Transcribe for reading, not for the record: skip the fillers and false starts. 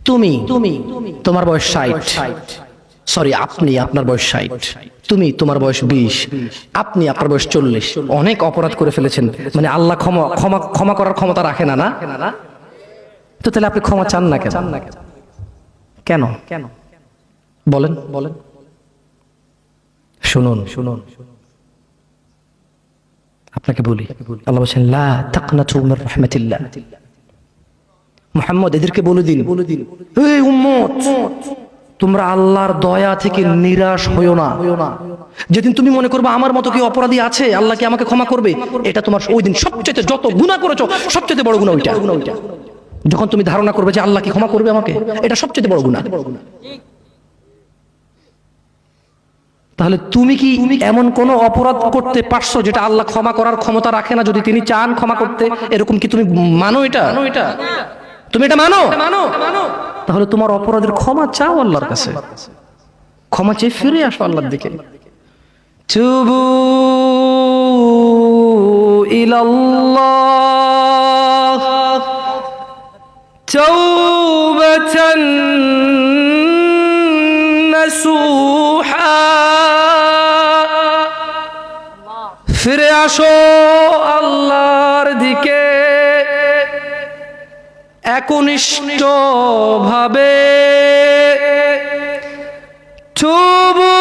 তুমি তোমার বয়স 60, সরি আপনি, আপনার বয়স 60, তুমি তোমার বয়স 20, আপনি আপনার বয়স 40, অনেক অপরাধ করে ফেলেছেন, মানে আল্লাহ ক্ষমা করার ক্ষমতা রাখে না, না? তো তাহলে আপনি ক্ষমা চান না কেন? কেন কেন বলেন বলেন। শুনুন শুনুন, আপনাকে বলি, আল্লাহ বলেন লা তাকনাতু মির রাহমাতিল্লাহ। মুহাম্মদ এদেরকে বলে দিন, এই উম্মত, তোমরা আল্লাহর দয়া থেকে নিরাশ হইও না। যেদিন তুমি মনে করবে আমার মতো কি অপরাধী আছে, আল্লাহ কি আমাকে ক্ষমা করবে, এটা তোমার ওই দিন সবচেয়ে, যত গুনাহ করেছো সবচেয়ে বড় গুনাহ ওইটা। যখন তুমি ধারণা করবে যে আল্লাহ কি ক্ষমা করবে আমাকে, এটা সবচেয়ে বড় গুনাহ। তাহলে তুমি কি এমন কোন অপরাধ করতে পারছো যেটা আল্লাহ ক্ষমা করার ক্ষমতা রাখে না, যদি তিনি চান ক্ষমা করতে? এরকম কি তুমি মানো? এটা তুমি এটা মানো? তাহলে তোমার অপরাধের ক্ষমা চাও আল্লাহর কাছে, ক্ষমা চেয়ে ফিরে আসো আল্লাহর দিকে। তুবু ইলাল্লাহ তাওবাতান নাসুহা, ফিরে আসো আল্লাহর দিকে একনিষ্ঠ ভাবে। তুবু